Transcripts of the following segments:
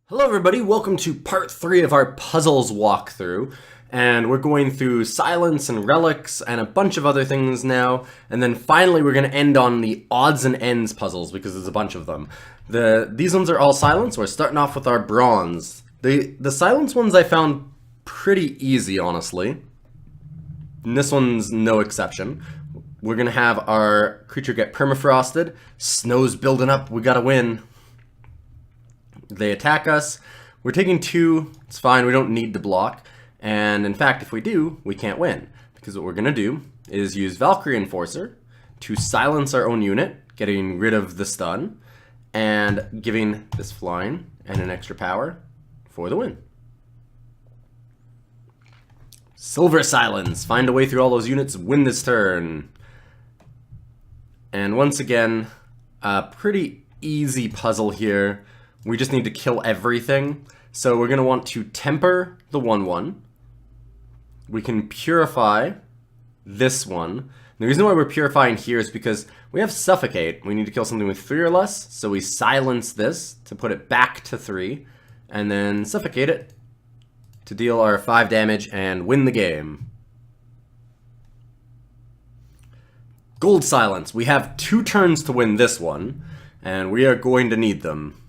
Hello everybody, welcome to part 3 of our puzzles walkthrough, and we're going through silence and relics and a bunch of other things now, and then finally we're going to end on the odds and ends puzzles because there's a bunch of them. These ones are all silence. We're starting off with our bronze. The silence ones I found pretty easy, honestly, and this one's no exception. We're going to have our creature get permafrosted, snow's building up, we gotta win. They attack us. We're taking 2. It's fine. We don't need to block. And in fact, if we do, we can't win. Because what we're going to do is use Valkyrie Enforcer to silence our own unit, getting rid of the stun, and giving this flying and an extra power for the win. Silver Silence. Find a way through all those units, win this turn. And once again, a pretty easy puzzle here. We just need to kill everything. So we're going to want to temper the 1/1. We can purify this one. The reason why we're purifying here is because we have Suffocate. We need to kill something with 3 or less. So we silence this to put it back to 3. And then Suffocate it to deal our 5 damage and win the game. Gold Silence. We have 2 turns to win this one. And we are going to need them.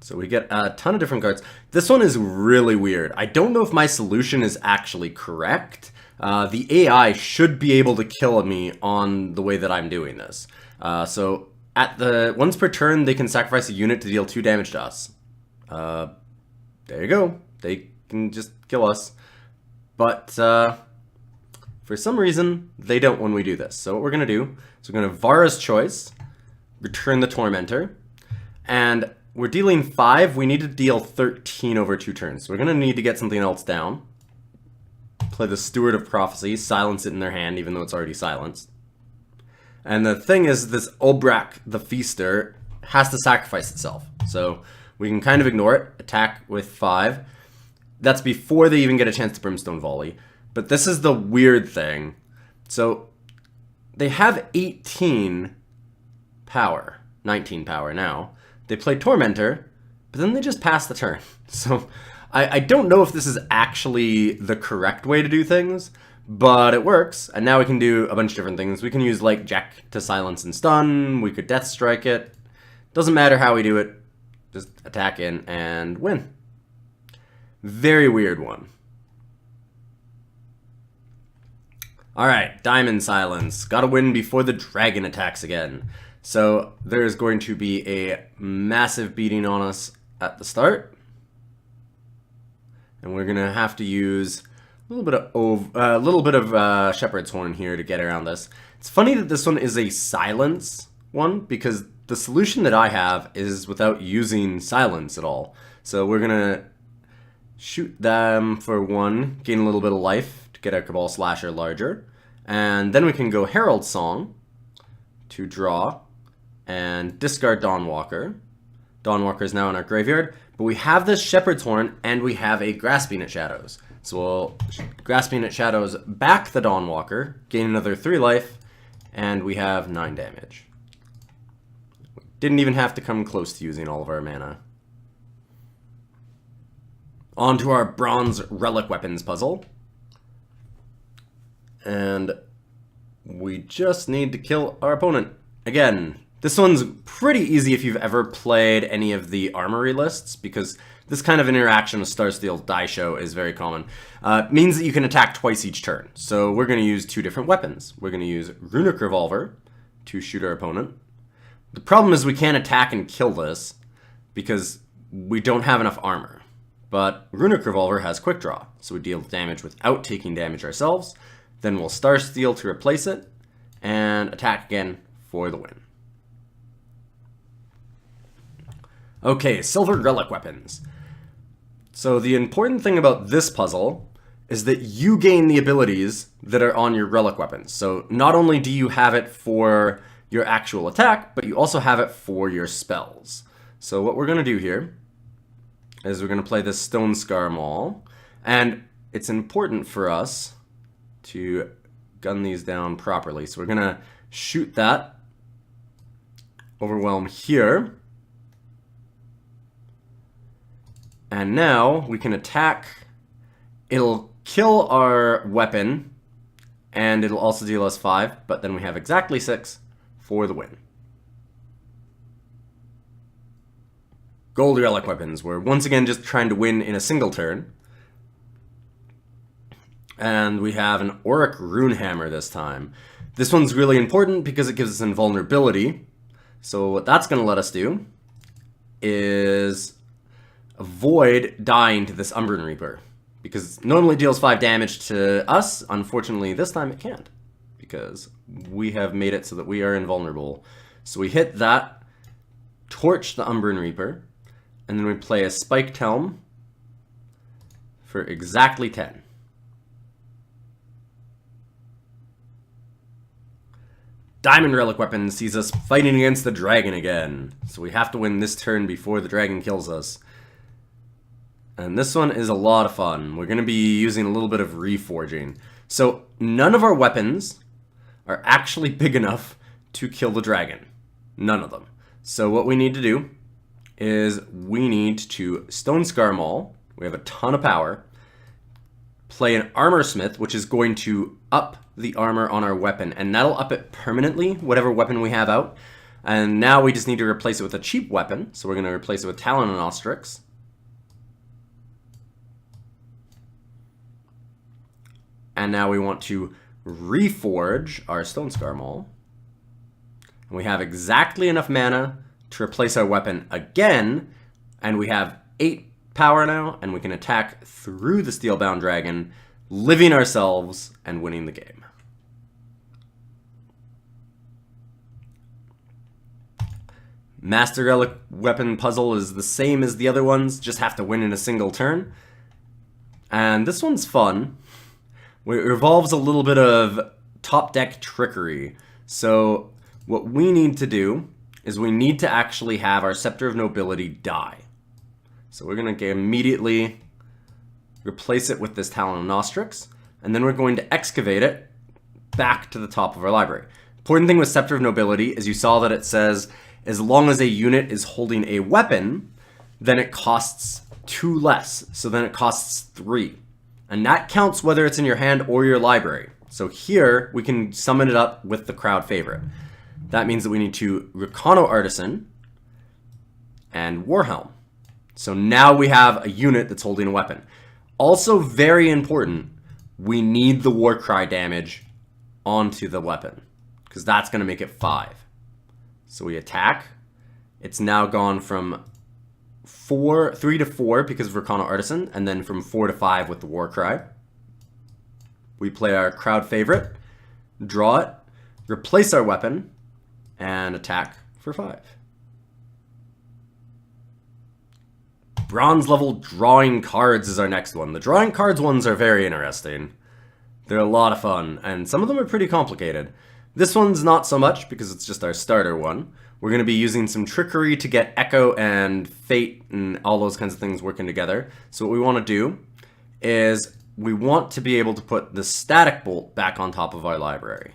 So we get a ton of different cards. This one is really weird. I don't know if my solution is actually correct. The AI should be able to kill me on the way that I'm doing this. So at the once per turn, they can sacrifice a unit to deal 2 damage to us. There you go. They can just kill us. But for some reason, they don't when we do this. So what we're going to do is we're going to Vara's Choice, return the Tormentor, and we're dealing 5, we need to deal 13 over 2 turns. So we're going to need to get something else down. Play the Steward of Prophecy, silence it in their hand, even though it's already silenced. And the thing is, this Obrak the Feaster has to sacrifice itself. So we can kind of ignore it, attack with 5. That's before they even get a chance to Brimstone Volley. But this is the weird thing. So they have 18 power, 19 power now. They play Tormentor, but then they just pass the turn. So I don't know if this is actually the correct way to do things, but it works. And now we can do a bunch of different things. We can use like Jack to silence and stun. We could Death Strike it. Doesn't matter how we do it. Just attack in and win. Very weird one. Alright, Diamond Silence. Gotta win before the dragon attacks again. So there's going to be a massive beating on us at the start. And we're going to have to use a little bit of Shepherd's Horn here to get around this. It's funny that this one is a silence one because the solution that I have is without using silence at all. So we're going to shoot them for 1, gain a little bit of life to get our Cabal Slasher larger. And then we can go Herald Song to draw and discard Dawnwalker. Dawnwalker is now in our graveyard, but we have this Shepherd's Horn and we have a Grasping at Shadows. So we'll Grasping at Shadows back the Dawnwalker, gain another 3 life, and we have 9 damage. We didn't even have to come close to using all of our mana. On to our Bronze Relic Weapons puzzle. And we just need to kill our opponent. Again, this one's pretty easy if you've ever played any of the Armory lists, because this kind of interaction with Starsteel Daisho is very common. It means that you can attack twice each turn. So we're going to use 2 different weapons. We're going to use Runic Revolver to shoot our opponent. The problem is we can't attack and kill this because we don't have enough armor. But Runic Revolver has Quick Draw, so we deal damage without taking damage ourselves. Then we'll Starsteel to replace it, and attack again for the win. Okay, Silver Relic Weapons. So the important thing about this puzzle is that you gain the abilities that are on your Relic Weapons. So not only do you have it for your actual attack, but you also have it for your spells. So what we're going to do here is we're going to play this Stone Scar Maul, and it's important for us to gun these down properly. So we're going to shoot that Overwhelm here. And now we can attack. It'll kill our weapon, and it'll also deal us 5, but then we have exactly 6 for the win. Gold Relic weapons. We're once again just trying to win in a single turn. And we have an Auric Rune Hammer this time. This one's really important because it gives us invulnerability. So what that's going to let us do is avoid dying to this Umbran Reaper. Because it normally deals 5 damage to us. Unfortunately, this time it can't. Because we have made it so that we are invulnerable. So we hit that, torch the Umbran Reaper, and then we play a Spiked Helm for exactly 10. Diamond Relic Weapon sees us fighting against the dragon again. So we have to win this turn before the dragon kills us. And this one is a lot of fun. We're going to be using a little bit of reforging. So none of our weapons are actually big enough to kill the dragon. None of them. So what we need to do is we need to Stone Scar Maul. We have a ton of power. Play an Armor Smith, which is going to up the armor on our weapon, and that'll up it permanently, whatever weapon we have out. And now we just need to replace it with a cheap weapon, so we're going to replace it with Talon and Ostrix. And now we want to reforge our Stone Scar Maul. And we have exactly enough mana to replace our weapon again, and we have 8 power now, and we can attack through the Steelbound Dragon, living ourselves and winning the game. Master Relic weapon puzzle is the same as the other ones, just have to win in a single turn. And this one's fun. It involves a little bit of top deck trickery. So what we need to do is we need to actually have our Scepter of Nobility die. So we're going to immediately replace it with this Talon of Nostrix, and then we're going to excavate it back to the top of our library. Important thing with Scepter of Nobility is you saw that it says as long as a unit is holding a weapon, then it costs 2 less. So then it costs 3. And that counts whether it's in your hand or your library. So here we can summon it up with the crowd favorite. That means that we need to Reconno Artisan and Warhelm. So now we have a unit that's holding a weapon. Also very important, we need the Warcry damage onto the weapon, because that's going to make it 5. So we attack. It's now gone from 3 to 4 because of Reconno Artisan, and then from 4 to 5 with the Warcry. We play our crowd favorite, draw it, replace our weapon, and attack for 5. Bronze level drawing cards is our next one. The drawing cards ones are very interesting. They're a lot of fun, and some of them are pretty complicated. This one's not so much because it's just our starter one. We're going to be using some trickery to get Echo and Fate and all those kinds of things working together. So what we want to do is we want to be able to put the Static Bolt back on top of our library.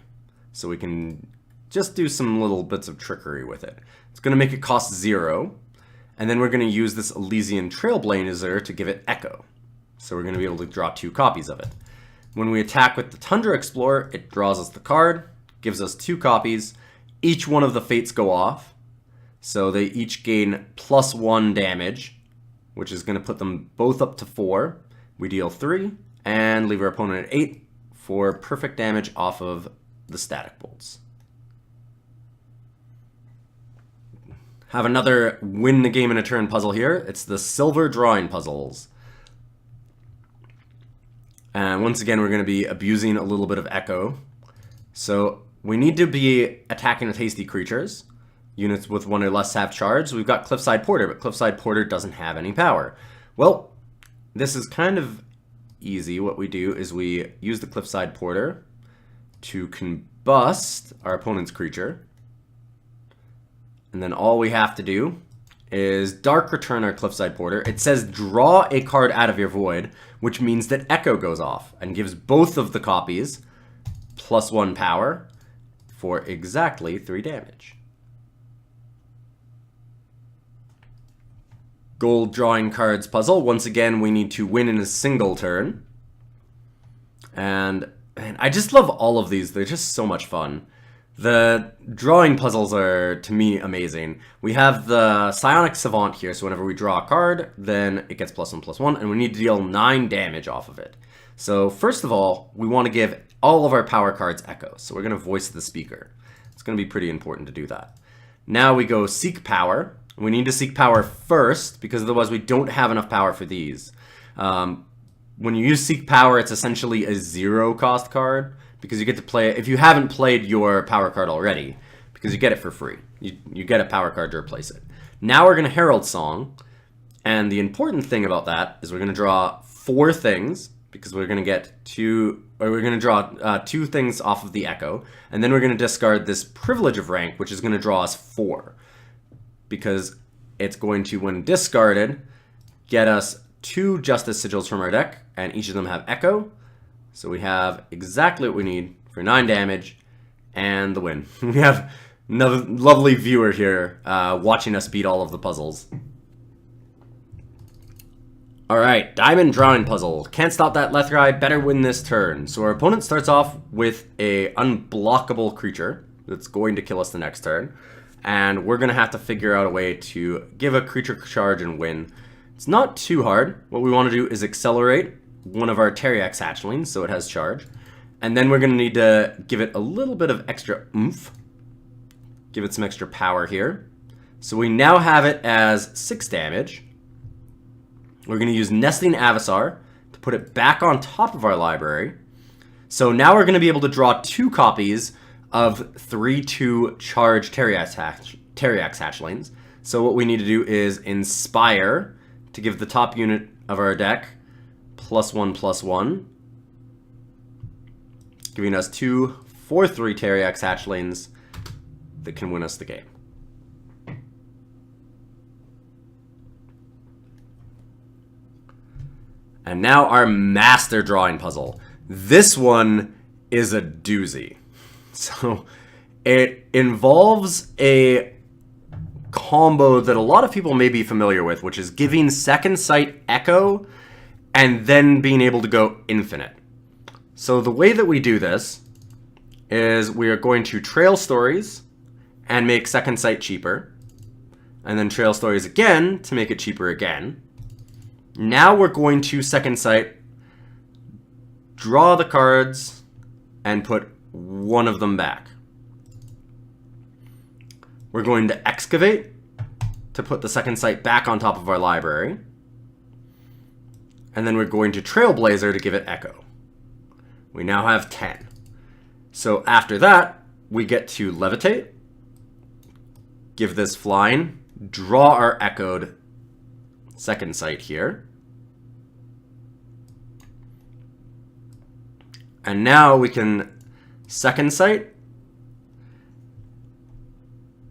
So we can just do some little bits of trickery with it. It's going to make it cost 0. And then we're going to use this Elysian Trailblazer to give it Echo. So we're going to be able to draw 2 copies of it. When we attack with the Tundra Explorer, it draws us the card, gives us 2 copies. Each one of the Fates go off. So they each gain +1 damage, which is going to put them both up to 4. We deal 3, and leave our opponent at 8 for perfect damage off of the Static Bolts. Have another win the game in a turn puzzle here. It's the Silver Drawing Puzzles. And once again, we're going to be abusing a little bit of Echo. So we need to be attacking with hasty creatures. Units with 1 or less have charge. We've got Cliffside Porter, but Cliffside Porter doesn't have any power. Well, this is kind of easy. What we do is we use the Cliffside Porter to combust our opponent's creature. And then all we have to do is Dark Return our Cliffside Porter. It says draw a card out of your void, which means that Echo goes off and gives both of the copies +1 power for exactly 3 damage. gold drawing cards puzzle. Once again, we need to win in a single turn. And I just love all of these. They're just so much fun. The drawing puzzles are, to me, amazing. We have the Psionic Savant here, so whenever we draw a card, then it gets +1/+1, and we need to deal 9 damage off of it. So first of all, we want to give all of our power cards echo. So we're going to voice the speaker. It's going to be pretty important to do that. Now we go Seek Power. We need to seek power first, because otherwise we don't have enough power for these. When you use Seek Power, it's essentially a 0-cost card, because you get to play it if you haven't played your power card already, because you get it for free. You get a power card to replace it. Now we're going to Herald Song, and the important thing about that is we're going to draw 4 things, because we're going to get we're going to draw 2 things off of the Echo, and then we're going to discard this Privilege of Rank, which is going to draw us 4, because it's going to, when discarded, get us 2 Justice Sigils from our deck, and each of them have Echo. So we have exactly what we need for 9 damage and the win. We have another lovely viewer here watching us beat all of the puzzles. Alright, Diamond Drawing Puzzle. Can't stop that Lethrai, better win this turn. So our opponent starts off with a unblockable creature that's going to kill us the next turn. And we're going to have to figure out a way to give a creature charge and win. It's not too hard. What we want to do is accelerate one of our Teriax hatchlings, so it has charge. And then we're going to need to give it a little bit of extra oomph. Give it some extra power here. So we now have it as 6 damage. We're going to use Nesting Avasar to put it back on top of our library. So now we're going to be able to draw 2 copies of 3/2 charge Teriax hatchlings. So what we need to do is Inspire to give the top unit of our deck +1/+1, giving us 2 4/3 Teriax hatchlings that can win us the game. And now our Master Drawing Puzzle. This one is a doozy. So it involves a combo that a lot of people may be familiar with, which is giving Second Sight Echo and then being able to go infinite. So the way that we do this is we are going to Trail Stories and make Second Sight cheaper, and then Trail Stories again to make it cheaper again. Now we're going to Second Sight, draw the cards, and put one of them back. We're going to Excavate to put the Second Sight back on top of our library. And then we're going to Trailblazer to give it Echo. We now have 10. So after that, we get to Levitate, give this Flying, draw our Echoed Second Sight here. And now we can Second Sight,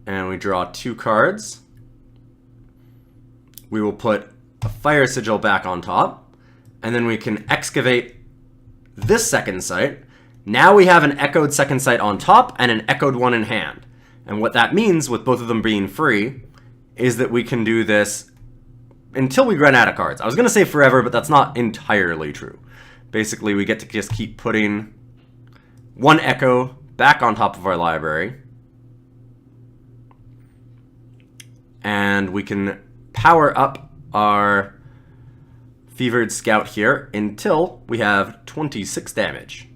and we draw 2 cards. We will put a Fire Sigil back on top. And then we can Excavate this Second Sight. Now we have an Echoed Second Sight on top and an Echoed one in hand. And what that means, with both of them being free, is that we can do this until we run out of cards. I was going to say forever, but that's not entirely true. Basically, we get to just keep putting one Echo back on top of our library. And we can power up our Fevered Scout here until we have 26 damage.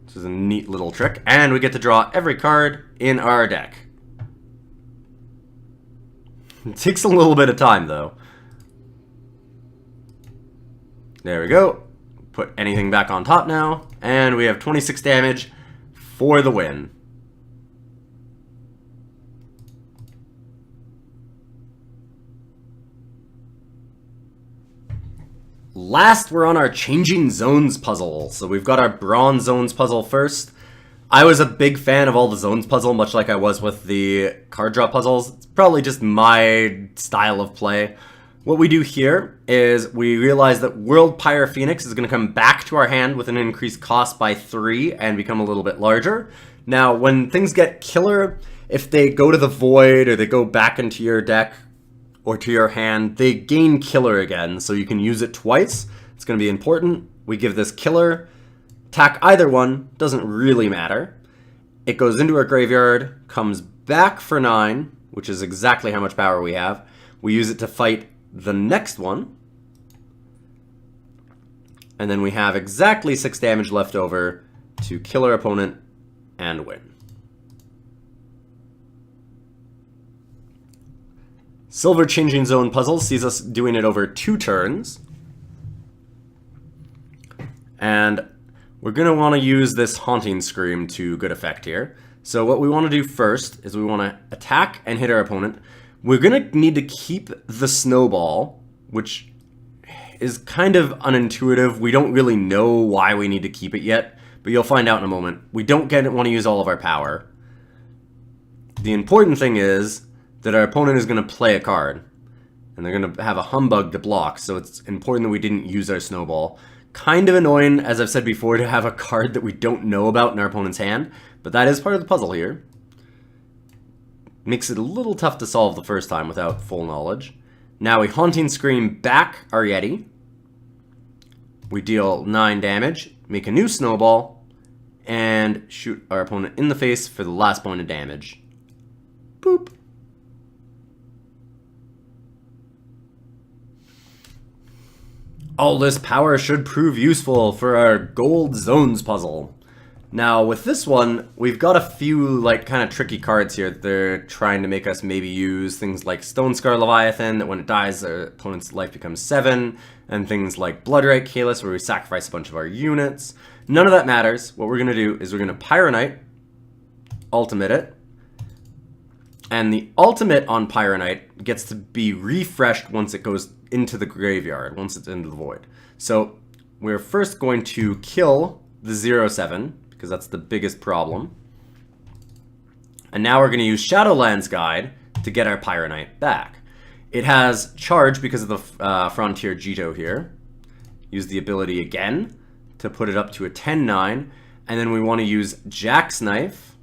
This is a neat little trick. And we get to draw every card in our deck. It takes a little bit of time, though. There we go. Put anything back on top now. And we have 26 damage for the win. Last, we're on our Changing Zones puzzle. So we've got our Bronze Zones puzzle first. I was a big fan of all the Zones puzzle, much like I was with the card draw puzzles. It's probably just my style of play. What we do here is we realize that World Pyre Phoenix is going to come back to our hand with an increased cost by 3 and become a little bit larger. Now, when things get killer, if they go to the void or they go back into your deck, or to your hand, they gain killer again, so you can use it twice. It's going to be important. We give this killer, attack either one, doesn't really matter. It goes into our graveyard, comes back for 9, which is exactly how much power we have. We use it to fight the next one. And then we have exactly 6 damage left over to kill our opponent and win. Silver Changing Zone puzzle sees us doing it over 2 turns. And we're going to want to use this Haunting Scream to good effect here. So what we want to do first is we want to attack and hit our opponent. We're going to need to keep the snowball, which is kind of unintuitive. We don't really know why we need to keep it yet, but you'll find out in a moment. We don't want to use all of our power. The important thing is that our opponent is going to play a card, and they're going to have a Humbug to block, so it's important that we didn't use our snowball. Kind of annoying, as I've said before, to have a card that we don't know about in our opponent's hand, but that is part of the puzzle here. Makes it a little tough to solve the first time without full knowledge. Now we Haunting Scream back our Yeti. We deal 9 damage, make a new snowball, and shoot our opponent in the face for the last point of damage. Boop. All this power should prove useful for our Gold Zones puzzle. Now, with this one, we've got a few, kind of tricky cards here. They're trying to make us maybe use things like Stone Scar Leviathan, that when it dies, our opponent's life becomes 7, and things like Bloodright Kalis, where we sacrifice a bunch of our units. None of that matters. What we're going to do is we're going to Pyronite, ultimate it, and the ultimate on Pyronite gets to be refreshed once it goes into the graveyard, once it's into the void. So we're first going to kill the 0/7, because that's the biggest problem. And now we're going to use Shadowlands Guide to get our Pyronite back. It has charge because of the Frontier Jito here. Use the ability again to put it up to a 10/9. And then we want to use Jack's Knife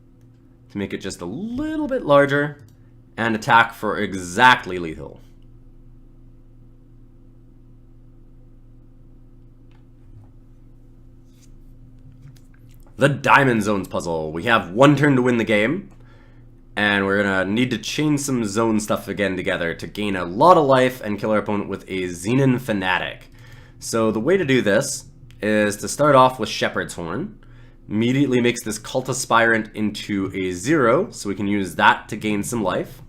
to make it just a little bit larger and attack for exactly lethal. The Diamond Zones puzzle. We have 1 turn to win the game, and we're going to need to chain some zone stuff again together to gain a lot of life and kill our opponent with a Xenon Fanatic. So the way to do this is to start off with Shepherd's Horn. Immediately makes this Cult Aspirant into a 0, so we can use that to gain some life.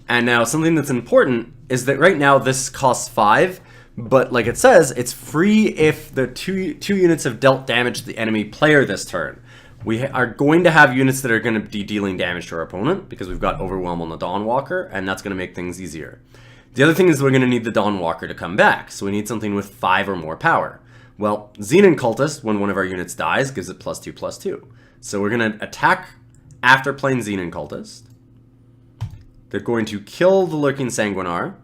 And now something that's important is that right now this costs 5, but like it says, it's free if the two units have dealt damage to the enemy player this turn. We are going to have units that are going to be dealing damage to our opponent because we've got Overwhelm on the Dawnwalker, and that's going to make things easier. The other thing is we're going to need the Dawnwalker to come back, so we need something with 5 or more power. Well, Xenon Cultist, when one of our units dies, gives it +2/+2. So we're going to attack after playing Xenon Cultist. They're going to kill the Lurking Sanguinar,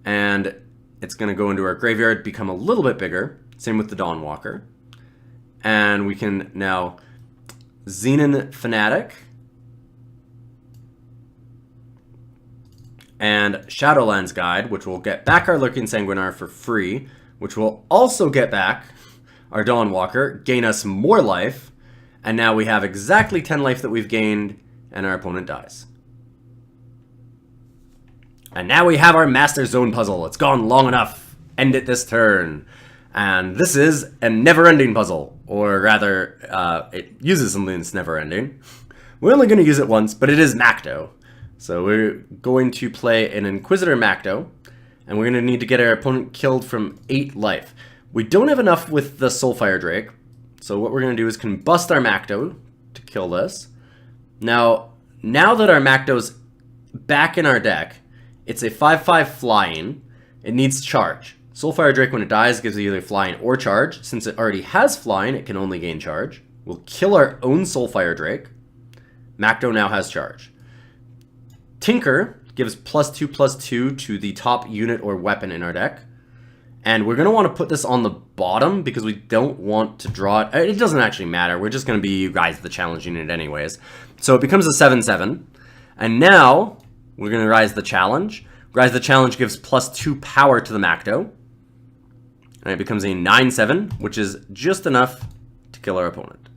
and it's going to go into our graveyard, become a little bit bigger. Same with the Dawnwalker. And we can now Xenon Fanatic and Shadowlands Guide, which will get back our Lurking Sanguinar for free, which will also get back our Dawnwalker, gain us more life, and now we have exactly 10 life that we've gained, and our opponent dies. And now we have our Master Zone puzzle. It's gone long enough. End it this turn. And this is a never-ending puzzle. Or rather, it uses something that's never-ending. We're only going to use it once, but it is Macto. So we're going to play an Inquisitor Macto. And we're going to need to get our opponent killed from 8 life. We don't have enough with the Soulfire Drake. So what we're going to do is combust our Macto to kill this. Now that our Macto's back in our deck, it's a 5/5 flying. It needs charge. Soulfire Drake, when it dies, gives it either flying or charge. Since it already has flying, it can only gain charge. We'll kill our own Soulfire Drake. Macto now has charge. Tinker gives +2/+2 to the top unit or weapon in our deck. And we're going to want to put this on the bottom because we don't want to draw it. It doesn't actually matter. We're just going to be you guys the challenge unit anyways. So it becomes a 7/7. And now we're going to rise the challenge. Rise the Challenge gives +2 power to the Macto. And it becomes a 9/7, which is just enough to kill our opponent.